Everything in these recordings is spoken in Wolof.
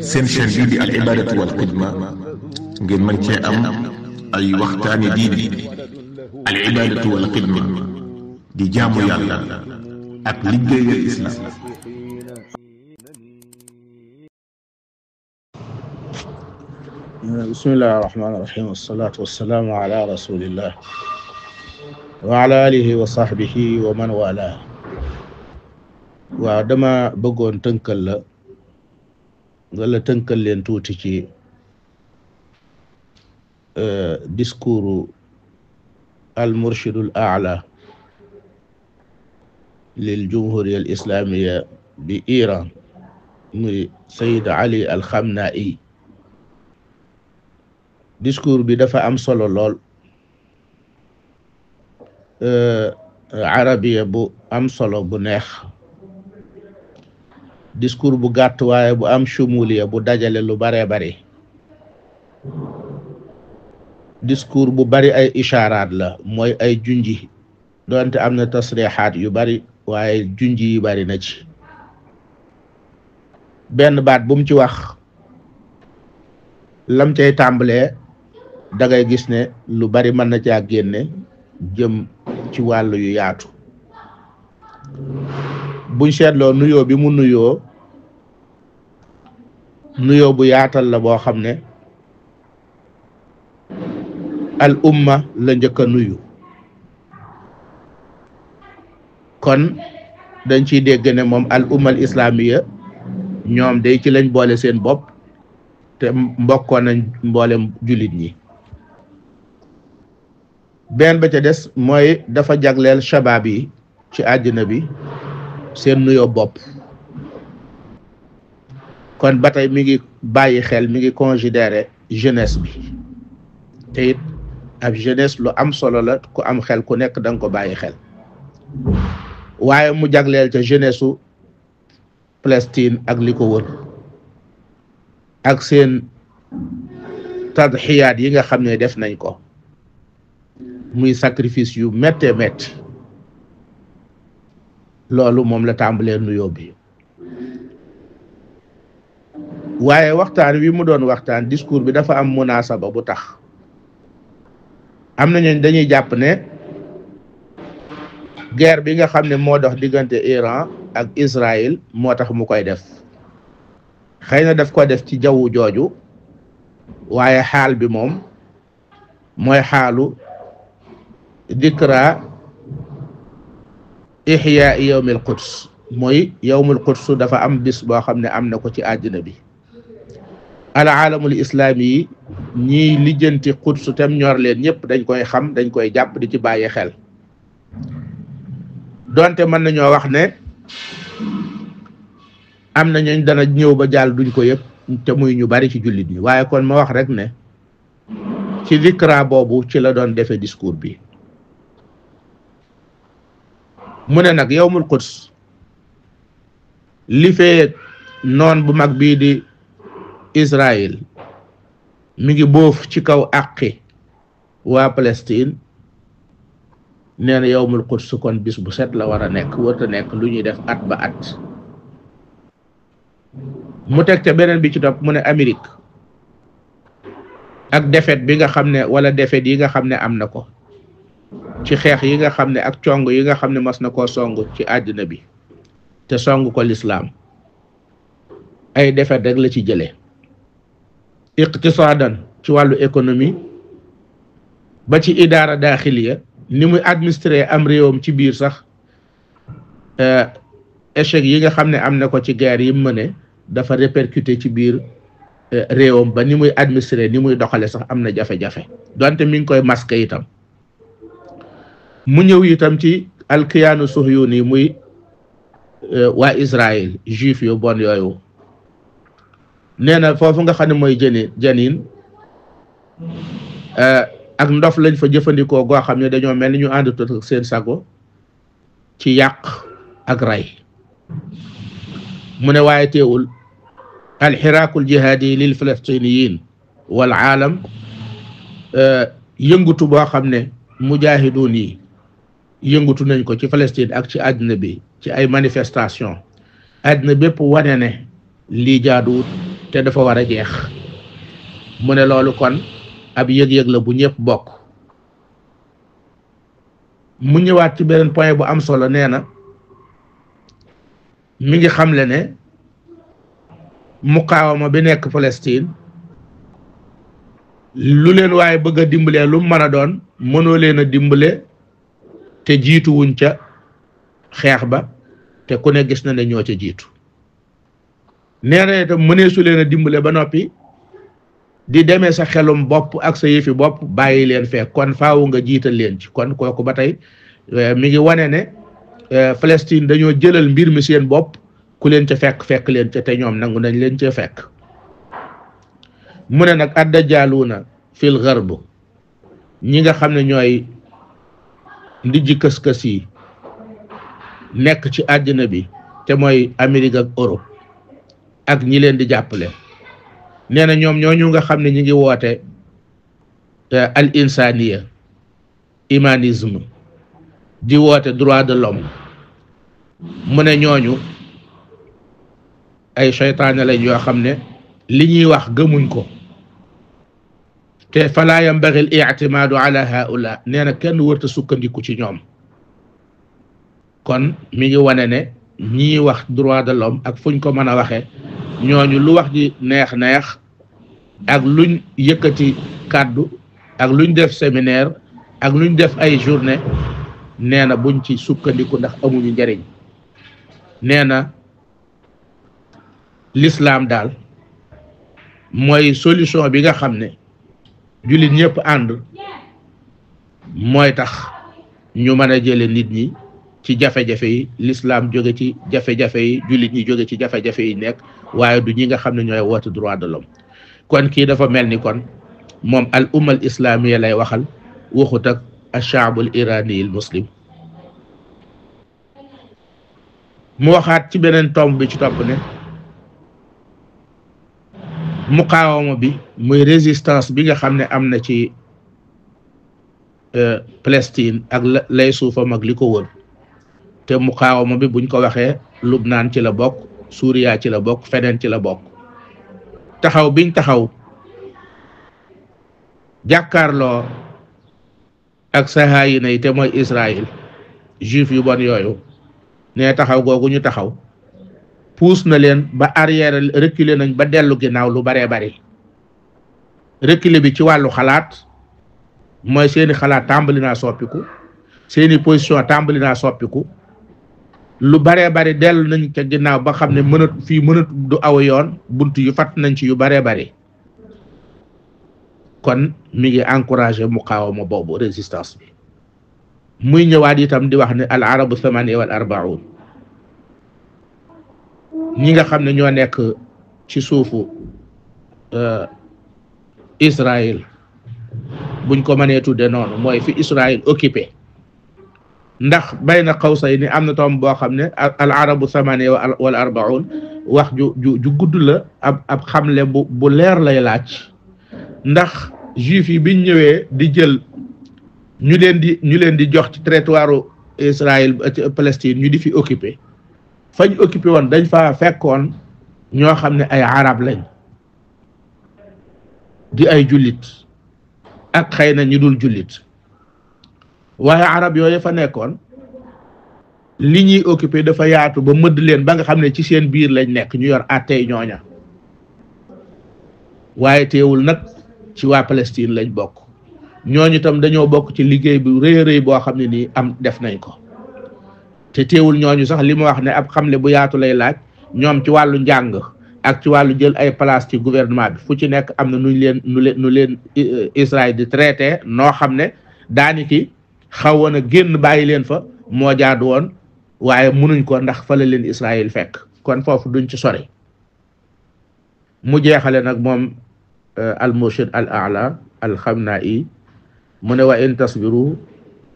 seen chaîne bii di al ibadatu wal xidma ngeen mën cee am ay waxtaani diine. al ibadatu wal xidma di jaamu yàlla ak liggéeyal islam. bismillahi rahmaani rahim, wasalaatu wasalaamu ala rasulillah wa ala alihi wa sahbihi wa man wala. waaw dama bëggoon tënkal la wala tënkal leen tuuti ci discours al murshidul aala lil jumhuriya al islamiya bi Iran muy Sayyid Ali al Khamenei. discours bi dafa am solo lool, arabiya bu am solo bu neex, discours bu gàtt waaye bu am shumuliya bu dajale lu bare bari, discours bu bari ay ishaaraat la, mooy ay junji, doonte am na tasrixaat yu bari waaye junji yi bari na ci. benn baat bu mu ci wax lam cay tàmbalee dangay gis ne lu bari mën na caa génne jëm ci wàllu yu yaatu. buñ seetloo nuyoo bi mu nuyoo bu yaatal la boo xam ne al umma la njëkk a nuyu. kon dañ ciy dégg ne moom al umma al islamiya ñoom day ci lañ boole seen bopp te mbokkoon nañ mboolem jullit ñi. benn ba ca des mooy dafa jagleel shabaab yi ci àddina bi seen nuyoo bopp. kon ba tey mi ngi bàyyi xel, mi ngi considérer jeunesse bi, te it ab jeunesse lu am solo la, ku am xel ku nekk da nga ko bàyyi xel. waaye mu jagleel ca jeunesse su Palestine ak li ko wër ak seen tadxiyaat yi nga xam ne def nañ ko, muy sacrifice yu méttee métti. loolu moom la tàmbalee nuyoo bi. waaye waxtaan wi mu doon waxtaan, discours bi dafa am munaasaba bu tax. am na ñooñ dañuy jàpp ne guerre bi nga xam ne moo dox diggante Iran ak Israël moo tax mu koy def. xëy na daf ko def ci jawwu jooju, waaye xaal bi moom mooy xaalu dikra ihya yawmil quds, mooy yawmul quds dafa am bis boo xam ne am na ko ci àddina bi. al aalamul islaami yi ñiy lijjanti quds tem ñor leen ñëpp dañ koy xam, dañ koy jàpp di ci bàyyi xel. donte mën nañoo wax ne am na ñooñ dana ñëw ba jàll duñ ko yëpp, te muy ñu bari ci jullit ñi. waaye kon ma wax rek ne ci zikra boobu ci la doon defee discours bi. mu ne nag yawmul quds li fee noon bu mag bii di Israël mi ngi boof ci kaw àqi waa Palestine, nee na yawmul quds kon bis bu set la war a nekk, warta nekk lu ñuy def at ba at. mu teg ca beneen bi ci topp mu ne Amérique ak défaite bi nga xam ne wala défaite yi nga xam ne am na ko ci xeex yi nga xam ne ak cong yi nga xam ne mas na koo song ci àddina bi te song ko lislaam, ay défaite rek la ci jëlee. iqtisaadan ci wàllu économie ba ci idaara daaxiliya, ni muy administrer am réewam ci biir sax, échec yi nga xam ne am na ko ci guerre yi mu mëne dafa répercuté ci biir réewam ba ni muy administrer, ni muy doxale sax am na jafe-jafe, donte mi ngi koy masque itam. mu ñëw itam ci alkiyaanu suhyuni, muy waa Israël, juif yu bon yooyu. nee na foofu nga xam ne mooy Jenin ak ndof lañ fa jëfandikoo goo xam ne dañoo mel ni ñu ànd ak seen sago ci yàq ak rey. mu ne waaye teewul alxiraakul jihaadi lil falastiniyin wal aalam, yëngutu boo xam ne mujaahiduun yi yëngutu nañ ko ci Palestine ak ci àddina bi ci ay manifestation, àddina bépp wane ne lii jaaduwut, te dafa war a jeex. mu ne loolu kon ab yëg-yëg la bu ñëpp bokk. mu ñëwaat ci beneen point bu am solo, nee na mi ngi xamle ne muqaawama bi nekk Palestine lu leen waaye bëgg a dimbalee lu mën a doon mënoo leen a dimbale te jiitu wuñ ca xeex ba, te ku ne gis na ne ñoo ca jiitu. nee na itam mëneesu leen a dimbale ba noppi di demee sa xelum bopp ak sa yëfi bopp bàyyi leen fekk, kon faawu nga jiital leen ci. kon kooku ba tey mi ngi wane ne Palestine dañoo jëlal mbir mi seen bopp, ku leen ca fekk leen ca, te ñoom nangu nañ leen ca fekk. mu ne nag addajaaluuna fil gharb, ñi nga xam ne ñooy ndijji kës-kës yi nekk ci àddina bi te mooy Amérique ak Europe ak ñi leen di jàppale, nee na ñoom ñooñu nga xam ne ñi ngi woote al insaniya, humanisme, di woote droit de l'homme, mu ne ñooñu ay seytaane lañ yoo xam ne li ñuy wax gëmuñ ko, te fala yambaghi al i'timaadu ala haula, nee na kenn wërta sukkandiku ci ñoom. kon mi ngi wane ne ñii wax droit de l'homme ak fuñ ko mën a waxee, ñooñu lu wax ji neex ak luñ yëkkati kàddu ak luñ def séminaire ak luñ def ay journée, nee na buñ ci sukkandiku ndax amuñu njariñ. nee na l'islam daal mooy solution bi nga xam ne jullit ñëpp ànd mooy tax ñu mën a jële nit ñi ci jafe-jafe yi, l'islam jóge ci jafe-jafe yi, jullit ñi jóge ci jafe-jafe yi nekk, waaye du ñi nga xam ne ñooy woote droit de l'homme. kon kii dafa mel ni kon moom al umma al islamiya lay waxal, waxut ak ash-sha'b al irani al muslim. mu waxaat ci beneen tomb bi ci topp ne muqaawama bi muy résistance bi nga xam ne am na ci Palestine ak lay suufam ak li ko wër, te muqaawama bi buñ ko waxee Lubnaan ci la bokk, Suuriya ci la bokk, feneen ci la bokk. taxaw biñ taxaw jàkkaarloo ak sahaayina yi te mooy Israël, juif yu bon yooyu, ne taxaw googu ñu taxaw puus na leen ba arrière, reculer nañ ba dellu ginnaaw lu baree bari. reculer bi ci wàllu xalaat mooy seeni xalaat tàmbali naa soppiku, seeni position tàmbali naa soppiku, lu baree bari dellu nañ ca ginnaaw ba xam ne mënat du aw yoon, bunt yu fat nañ ci yu baree bari. kon mi ngi encouragé muqaawama boobu, résistance bi. muy ñëwaat itam di wax ne al arabu 48, ñi nga xam ne ñoo nekk ci suufu Israël, buñ ko mënee tudde noonu, mooy fi Israël occupé. ndax bayna qawsayni am na tom boo xam ne al arabu 48 wax ju gudd la, ab xamle bu leer lay laaj. ndax juif yi biñ ñëwee di jël ñu leen di jox ci territoire Israël Palestine ñu di fi occupé, fañ occupé woon dañ fa fekkoon ñoo xam ne ay arab lañ, di ay jullit ak xëy na ñu dul jullit, waaye arab yooyu fa nekkoon li ñuy occupé dafa yaatu ba mëdd leen ba nga xam ne ci seen biir lañ nekk, ñu yor àttey ñooña. waaye teewul nag ci waa Palestine lañ bokk, ñooñu tam dañoo bokk ci liggéey bu rëy a rëy boo xam ne nii am def nañ ko. te teewul ñooñu sax li ma wax ne ab xamle bu yaatu lay laaj, ñoom ci wàllu njàng ak ci wàllu jël ay place ci gouvernement bi fu ci nekk am na nu leen Israël di traité noo xam ne daaniki xawoon a génn bàyyi leen fa moo jaadu woon, waaye munuñ ko ndax fa la leen Israël fekk. kon foofu duñ ci sori. mu jeexale nag moom al murshid al a'la al Xamna'i mu ne wa in tasbiru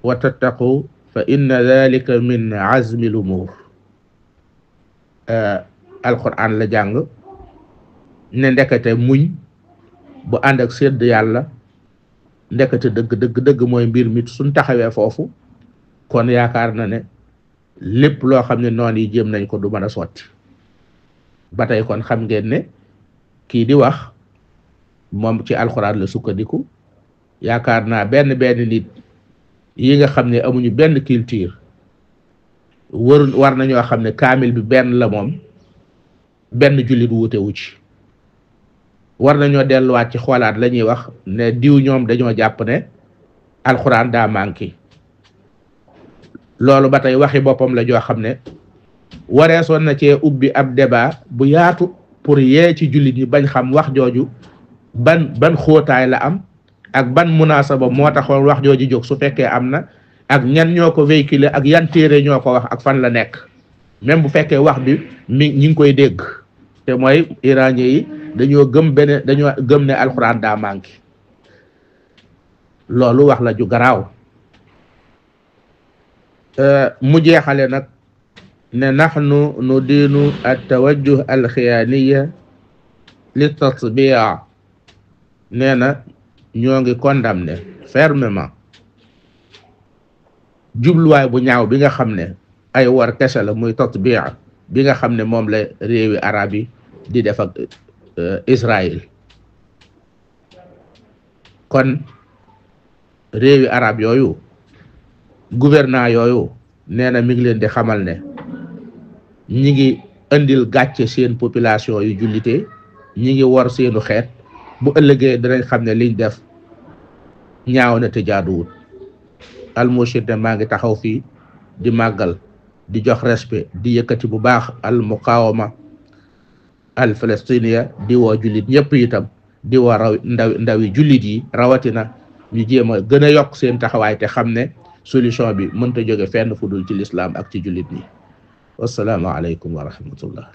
wa tattaqu fa inna dhalika min azmi al umur. alquran la jàng ne ndekete muñ bu ànd ak sedd yàlla, ndekete dëgg mooy mbir mi suñ taxawee foofu, kon yaakaar na ne lépp loo xam ne noonu yi jéem nañ ko du mën a sotti. ba tey kon xam ngeen ne kii di wax moom ci alxuraan la sukkandiku yaakaar naa benn nit yi nga xam ne amuñu benn culture war nañoo xam ne kaamil bi benn la moom benn jullit wuute wu ci war nañoo delluwaat ci xoolaat la ñuy wax ne diw ñoom dañoo jàpp ne alxuraan daa manqué loolu ba tey waxi boppam la joo xam ne wareesoon na cee ubbi ab débat bu yaatu pour yee ci jullit ñi bañ xam wax jooju ban xóotaay la am ak ban munaasaba moo taxoon wax jooju jóg su fekkee am na ak ñan ñoo ko véhiculer ak yan téere ñoo ko wax ak fan la nekk même bu fekkee wax bi ñi ngi koy dégg te mooy iranien yi dañoo gëm ne alxuraan daa manqué loolu wax la ju garaaw mu jeexale nag ne nahnu nu diinu at tawajjuh al xiyaaniya li tatbiya nee na ñoo ngi condamné fermement jubluwaay bu ñaaw bi nga xam ne ay war kese la muy tatbiya bi nga xam ne moom la réewi arab yi di def ak Israël kon réewi arab yooyu gouvernant yooyu nee na mi ngi leen di xamal ne ñi ngi indil gàcce seen population yu jullite ñi ngi war seenu xeet bu ëllëgee danañ xam ne liñ def ñaaw na te jaaduwut almushir ne maa ngi taxaw fii di màggal di jox respect di yëkkati bu baax al muqawama al palestiniya di woo jullit ñëpp itam di woo ndawi jullit yi rawatina ñu jéem a gën a yokk seen taxawaay te xam ne solution bi mënta jóge fenn fu dul ci lislaam ak ci jullit ñi wassalaamu aleykum wa rahmatullah